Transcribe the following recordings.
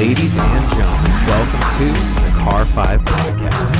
Ladies and gentlemen, welcome to the Car 5 Podcast.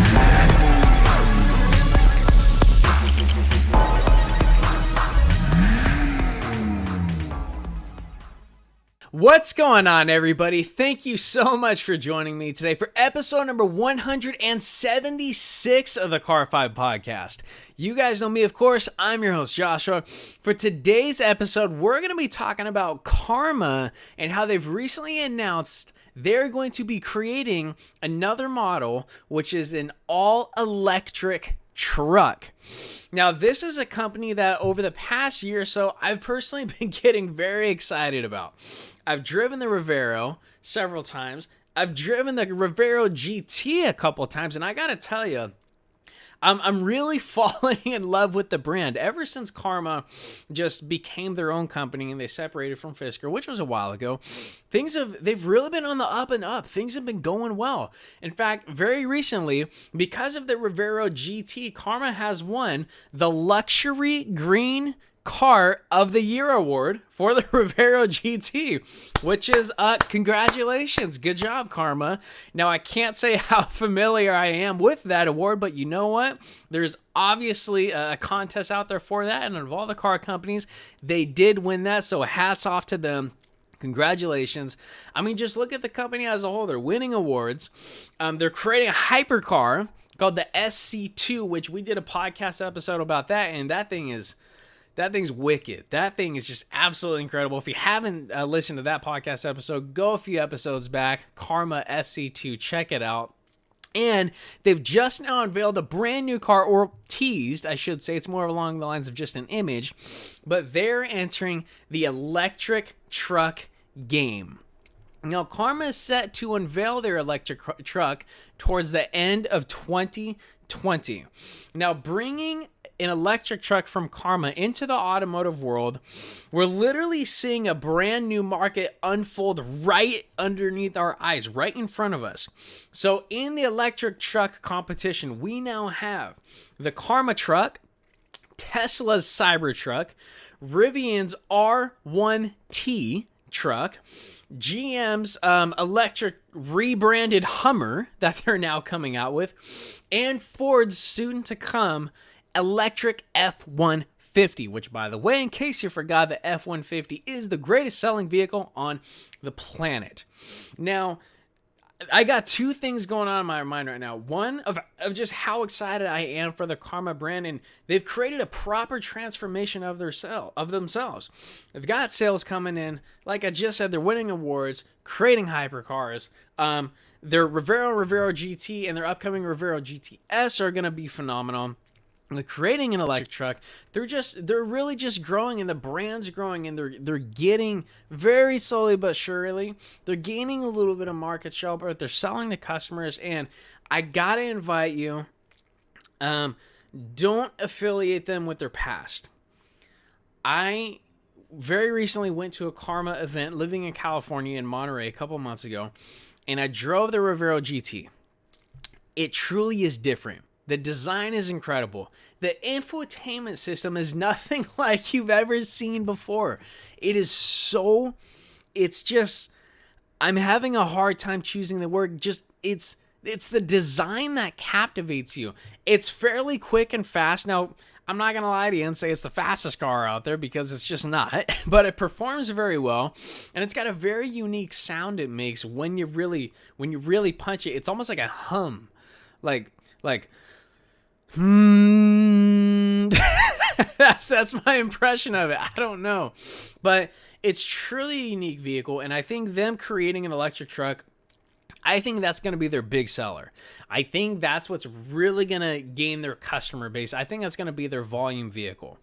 What's going on, everybody? Thank you so much for joining me today for episode number 176 of the Car 5 Podcast. You guys know me, of course. I'm your host, Joshua. For today's episode, we're going to be talking about Karma and how they've recently announced they're going to be creating another model, which is an all-electric truck. Now, this is a company that over the past year or so, I've personally been getting very excited about. I've driven the Revero several times. I've driven the Revero GT a couple times, and I gotta tell you, I'm really falling in love with the brand. Ever since Karma just became their own company and they separated from Fisker, which was a while ago, they've really been on the up and up. Things have been going well. In fact, very recently, because of the Revero GT, Karma has won the Luxury Green Car of the Year award for the Revero GT, which is congratulations. Good job, Karma. Now, I can't say how familiar I am with that award, but you know what? There's obviously a contest out there for that, and of all the car companies, they did win that, so hats off to them. Congratulations. I mean, just look at the company as a whole. They're winning awards. They're creating a hypercar called the SC2, which we did a podcast episode about that, and that thing's wicked. That thing is just absolutely incredible. If you haven't listened to that podcast episode, go a few episodes back. Karma SC2, check it out. And they've just now unveiled a brand new car, or teased, I should say. It's more along the lines of just an image. But they're entering the electric truck game. Now, Karma is set to unveil their electric truck towards the end of 2020. Now, bringing an electric truck from Karma into the automotive world, we're literally seeing a brand new market unfold right underneath our eyes, right in front of us. So in the electric truck competition, we now have the Karma truck, Tesla's Cybertruck, Rivian's R1T truck, GM's electric rebranded Hummer that they're now coming out with, and Ford's soon-to-come electric F-150, which, by the way, in case you forgot, the F-150 is the greatest selling vehicle on the planet. Now, I got two things going on in my mind right now. One, of just how excited I am for the Karma brand, and they've created a proper transformation of themselves. They've got sales coming in. Like I just said, they're winning awards, creating hypercars. Their Revero GT and their upcoming Revero GTS are going to be phenomenal. They're creating an electric truck. They're really just growing, and the brand's growing, and they're getting very slowly but surely. They're gaining a little bit of market share, but they're selling to customers. And I gotta invite you, don't affiliate them with their past. I very recently went to a Karma event living in California in Monterey a couple months ago, and I drove the Revero GT. It truly is different. The design is incredible. The infotainment system is nothing like you've ever seen before. It's just, I'm having a hard time choosing the word. It's the design that captivates you. It's fairly quick and fast. Now, I'm not going to lie to you and say it's the fastest car out there, because it's just not, but it performs very well, and it's got a very unique sound it makes when you really punch it. It's almost like a hum. Like that's my impression of it. I don't know, but it's truly a unique vehicle, and I think them creating an electric truck, I think that's going to be their big seller. I think that's what's really going to gain their customer base. I think that's going to be their volume vehicle.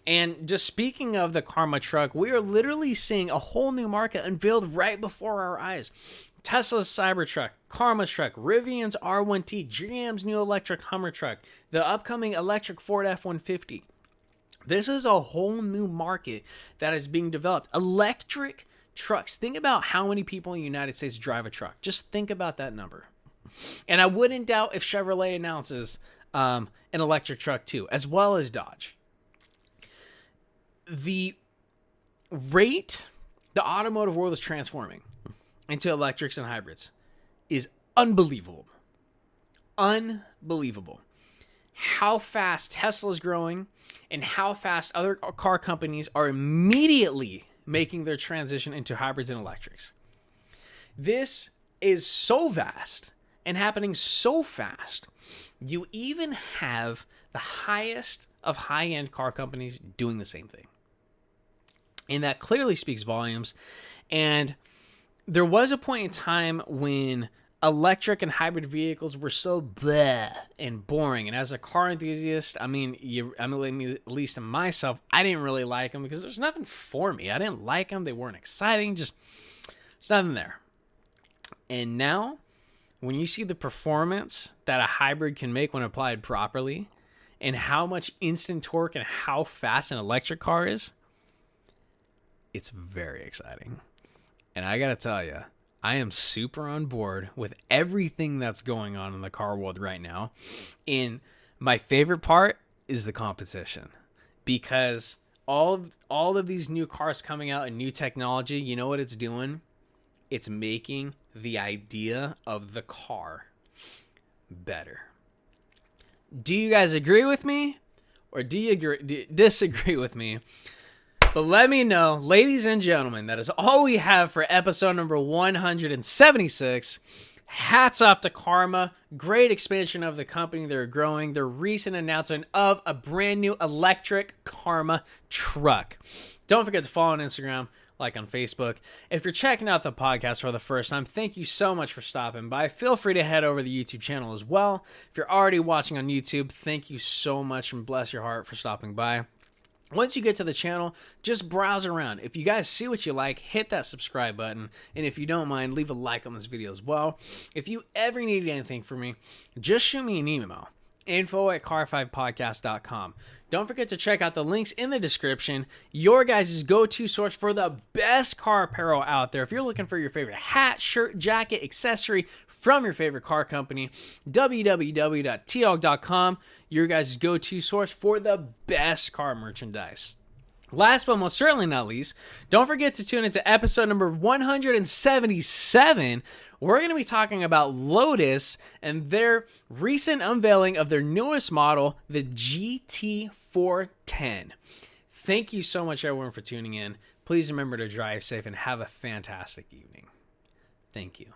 And just speaking of the Karma truck, we are literally seeing a whole new market unveiled right before our eyes. Tesla's Cybertruck, Karma's truck, Rivian's R1T, GM's new electric Hummer truck, the upcoming electric Ford F-150. This is a whole new market that is being developed. Electric trucks. Think about how many people in the United States drive a truck. Just think about that number. And I wouldn't doubt if Chevrolet announces an electric truck too, as well as Dodge. The automotive world is transforming. into electrics and hybrids is unbelievable. Unbelievable. How fast Tesla's growing and how fast other car companies are immediately making their transition into hybrids and electrics. This is so vast and happening so fast. You even have the highest of high-end car companies doing the same thing. And that clearly speaks volumes. And there was a point in time when electric and hybrid vehicles were so bleh and boring. And as a car enthusiast, at least myself, I didn't really like them because there's nothing for me. I didn't like them. They weren't exciting. Just, there's nothing there. And now, when you see the performance that a hybrid can make when applied properly, and how much instant torque and how fast an electric car is, it's very exciting. And I gotta tell you, I am super on board with everything that's going on in the car world right now. And my favorite part is the competition, because all of these new cars coming out and new technology, you know what it's doing? It's making the idea of the car better. Do you guys agree with me, or do you disagree with me? But let me know, ladies and gentlemen. That is all we have for episode number 176. Hats off to Karma. Great expansion of the company. They're growing. Their recent announcement of a brand new electric Karma truck. Don't forget to follow on Instagram, like on Facebook. If you're checking out the podcast for the first time, thank you so much for stopping by. Feel free to head over to the YouTube channel as well. If you're already watching on YouTube, thank you so much and bless your heart for stopping by. Once you get to the channel, just browse around. If you guys see what you like, hit that subscribe button. And if you don't mind, leave a like on this video as well. If you ever need anything from me, just shoot me an email. info@car5podcast.com. Don't forget to check out the links in the description. Your guys' go-to source for the best car apparel out there. If you're looking for your favorite hat, shirt, jacket, accessory from your favorite car company, www.tog.com. Your guys' go-to source for the best car merchandise. Last but most certainly not least, don't forget to tune into episode number 177. We're going to be talking about Lotus and their recent unveiling of their newest model, the GT410. Thank you so much, everyone, for tuning in. Please remember to drive safe and have a fantastic evening. Thank you.